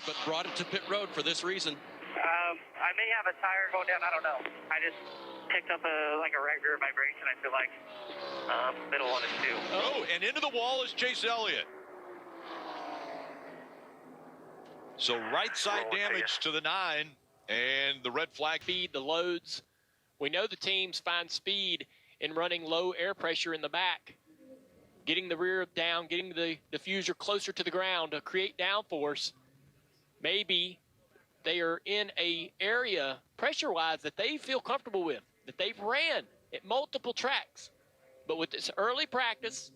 But brought it to pit road for this reason. I may have a tire going down. I don't know. I just picked up a regular vibration. I feel like middle one and two. Oh, and into the wall is Chase Elliott. So right side damage to the 9 and the red flag. Speed the loads. We know the teams find speed in running low air pressure in the back, getting the rear down, getting the diffuser closer to the ground to create downforce. Maybe they are in a area pressure-wise that they feel comfortable with, that they've ran at multiple tracks. But with this early practice,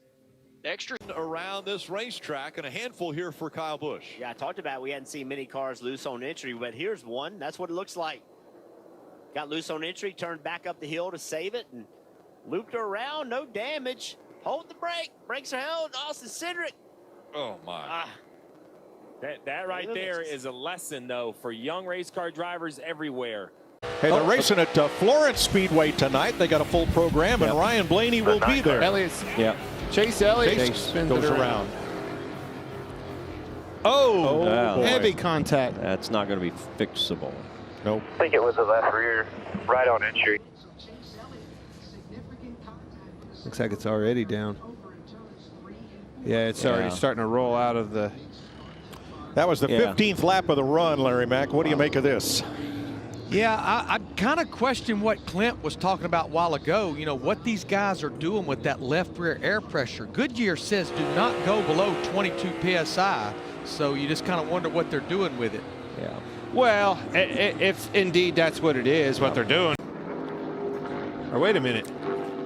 the extra around this racetrack, and a handful here for Kyle Busch. Yeah, I talked about we hadn't seen many cars loose on entry, but here's one. That's what it looks like. Got loose on entry, turned back up the hill to save it, and looped her around, no damage. Hold the brake, brakes are held, Austin Cindric. Oh my. That right there is a lesson, though, for young race car drivers everywhere. Hey, they're racing at Florence Speedway tonight. They got a full program, and Ryan Blaney will be there. Chase Elliott Chase goes around. Oh, wow. Heavy contact. That's not going to be fixable. Nope. I think it was the left rear, right on entry. Looks like it's already down. Yeah, it's already starting to roll out of the... That was the 15th lap of the run, Larry Mack. What do you make of this? Yeah, I kind of question what Clint was talking about a while ago. You know, what these guys are doing with that left rear air pressure. Goodyear says do not go below 22 PSI. So you just kind of wonder what they're doing with it. Yeah. Well, if indeed that's what it is, what they're doing. Or wait a minute.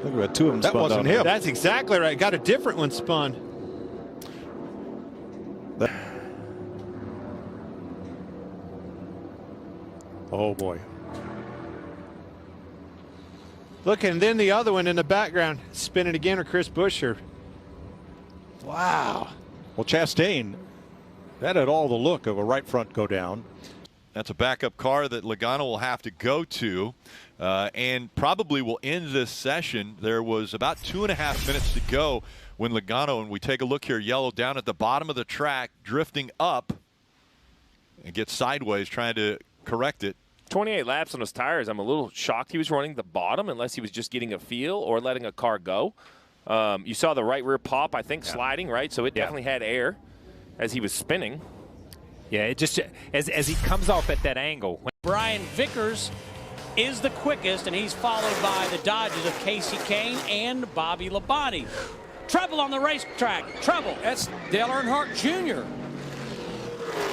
Look at two of them. That wasn't him. That's exactly right. Got a different one spun. Oh boy. Look, and then the other one in the background, spinning again, or Chris Buescher. Wow. Well, Chastain, that had all the look of a right front go down. That's a backup car that Logano will have to go to and probably will end this session. There was about 2.5 minutes to go when Logano, and we take a look here, yellow down at the bottom of the track, drifting up and gets sideways, trying to correct it. 28 laps on his tires. I'm a little shocked he was running the bottom unless he was just getting a feel or letting a car go. You saw the right rear pop, I think, sliding, right? So it definitely had air as he was spinning. Yeah, it just as he comes off at that angle. Brian Vickers is the quickest, and he's followed by the Dodges of Casey Kane and Bobby Labonte. Trouble on the racetrack. Trouble. That's Dale Earnhardt Jr.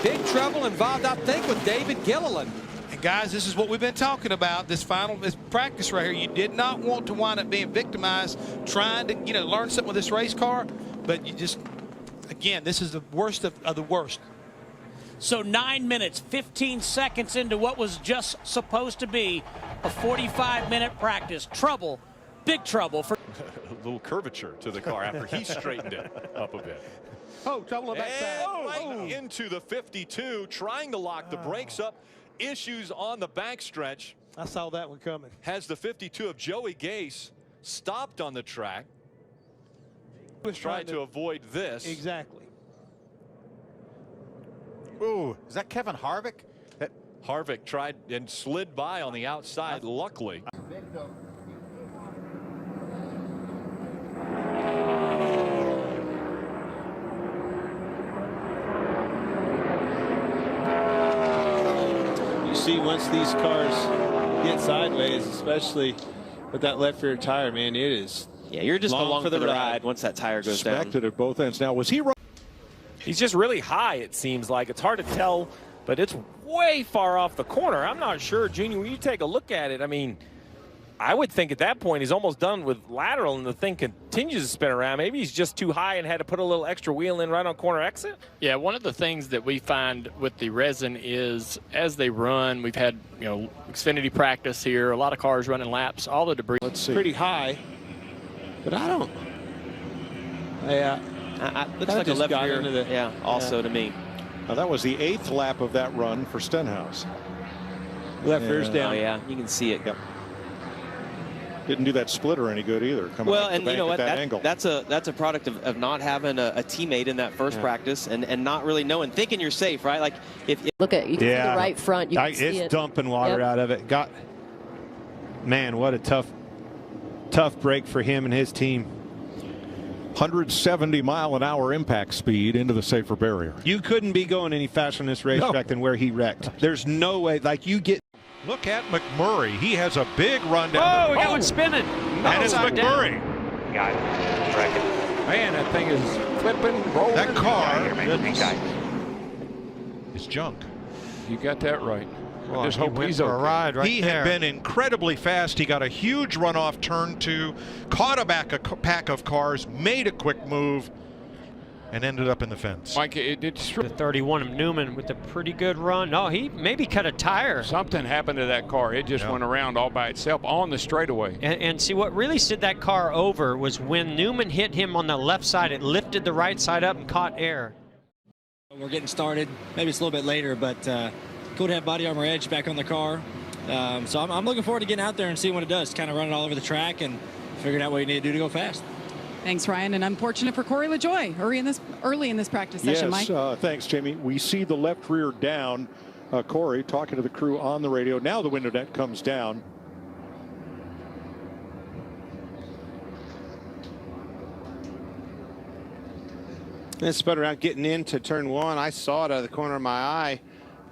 Big trouble involved, I think, with David Gilliland. And guys, this is what we've been talking about. This practice right here. You did not want to wind up being victimized, trying to learn something with this race car, but you just, again, this is the worst of the worst. So 9 minutes, 15 seconds into what was just supposed to be a 45-minute practice. Trouble, big trouble for A little curvature to the car after he straightened it up a bit. Oh, trouble on the backside. Right into the 52, trying to lock the brakes up. Issues on the backstretch. I saw that one coming. Has the 52 of Joey Gase stopped on the track. Was trying to avoid this. Exactly. Ooh, is that Kevin Harvick? Harvick tried and slid by on the outside, luckily. You see, once these cars get sideways, especially with that left rear tire, man, it is. Yeah, you're just along for the ride once that tire goes down. Expected at both ends. Now, was he right? He's just really high, it seems like. It's hard to tell, but it's way far off the corner. I'm not sure, Junior, when you take a look at it, I mean, I would think at that point he's almost done with lateral and the thing continues to spin around. Maybe he's just too high and had to put a little extra wheel in right on corner exit. Yeah, one of the things that we find with the resin is as they run, we've had, Xfinity practice here, a lot of cars running laps, all the debris. Let's see. Pretty high, but I don't. Yeah. Looks like a left rear into the, also to me. Now, that was the 8th lap of that run for Stenhouse. Left rear's down. Oh, yeah, you can see it. Yep. Didn't do that splitter any good either. Coming Well, up the and you bank know at what? that angle. That's a product of not having a teammate in that first practice and not really knowing, thinking you're safe, right? Like if look at you can see the right front. You can see it's it. dumping water out of it. Man, what a tough break for him and his team. 170-mile-an-hour impact speed into the safer barrier. You couldn't be going any faster on this racetrack than where he wrecked. There's no way. Like you get. Look at McMurray. He has a big run down. Oh, we got one spinning. And it's McMurray. Got it. Wrecking. Man, that thing is flipping, rolling. That car is junk. You got that right. Well, I just hope he's okay. A ride right he there. Had been incredibly fast. He got a huge run off turn 2, caught a pack of cars, made a quick move, and ended up in the fence. Mike, it's the 31 of Newman with a pretty good run. No, he maybe cut a tire. Something happened to that car. It just went around all by itself on the straightaway. And see, what really slid that car over was when Newman hit him on the left side. It lifted the right side up and caught air. We're getting started. Maybe it's a little bit later, but cool to have body armor edge back on the car. So I'm looking forward to getting out there and seeing what it does. Kind of running all over the track and figuring out what you need to do to go fast. Thanks, Ryan. And unfortunate for Corey LaJoie early in this practice session, Mike. Thanks, Jamie. We see the left rear down. Corey talking to the crew on the radio. Now the window net comes down. It spun around getting into turn 1. I saw it out of the corner of my eye.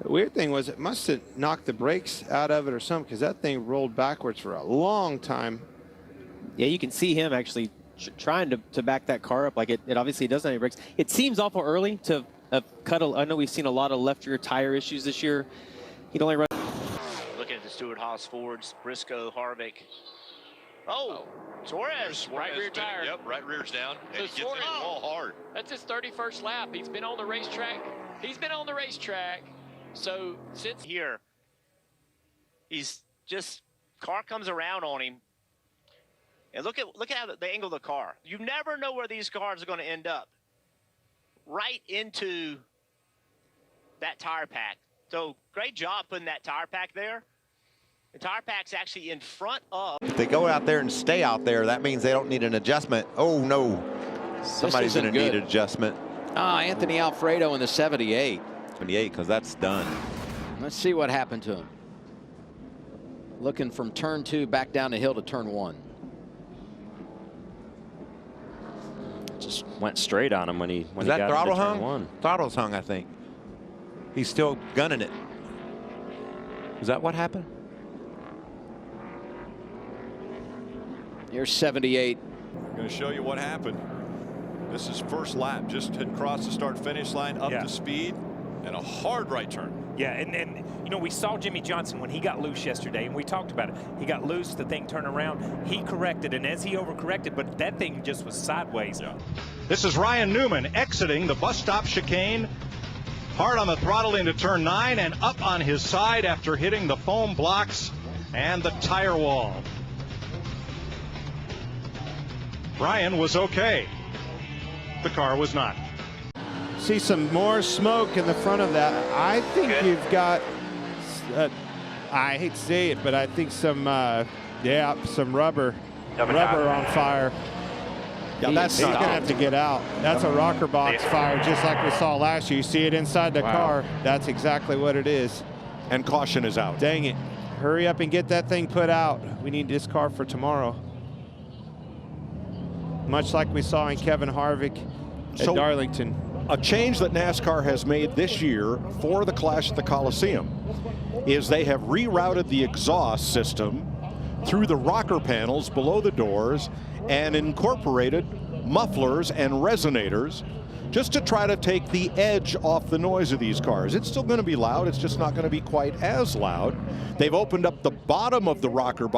The weird thing was it must have knocked the brakes out of it or something, because that thing rolled backwards for a long time. Yeah, you can see him actually trying to back that car up. Like it obviously doesn't have any brakes. It seems awful early to cut I know we've seen a lot of left rear tire issues this year. He'd only run. Looking at the Stewart-Haas Fords, Briscoe, Harvick. Oh, Suarez. Right rear tire. Yep, right rear's down. So And he gets in the wall hard. That's his 31st lap. He's been on the racetrack. So since here, he's just car comes around on him. And look at how the angle of the car. You never know where these cars are going to end up. Right into that tire pack. So great job putting that tire pack there. The tire pack's actually in front of. If they go out there and stay out there, that means they don't need an adjustment. Oh no, somebody's going to need an adjustment. Anthony Alfredo in the 78. 78, because that's done. Let's see what happened to him. Looking from turn 2 back down the hill to turn 1. Just went straight on him when he Was got that throttle into turn hung? 1. Throttle's hung, I think. He's still gunning it. Is that what happened? Here's 78. I'm going to show you what happened. This is first lap. Just had crossed the start-finish line up to speed and a hard right turn. Yeah, and you know, we saw Jimmy Johnson when he got loose yesterday, and we talked about it. He got loose, the thing turned around. He corrected, and as he overcorrected, but that thing just was sideways. Yeah. This is Ryan Newman exiting the bus stop chicane. Hard on the throttle into turn 9 and up on his side after hitting the foam blocks and the tire wall. Ryan was okay. The car was not. See some more smoke in the front of that. I think you've got, I hate to say it, but I think some rubber on fire. Yeah, he's going to have to get out. That's a rocker box fire, just like we saw last year. You see it inside the car. That's exactly what it is. And caution is out. Dang it. Hurry up and get that thing put out. We need this car for tomorrow. Much like we saw in Kevin Harvick at Darlington. A change that NASCAR has made this year for the Clash at the Coliseum is they have rerouted the exhaust system through the rocker panels below the doors and incorporated mufflers and resonators just to try to take the edge off the noise of these cars. It's still going to be loud. It's just not going to be quite as loud. They've opened up the bottom of the rocker box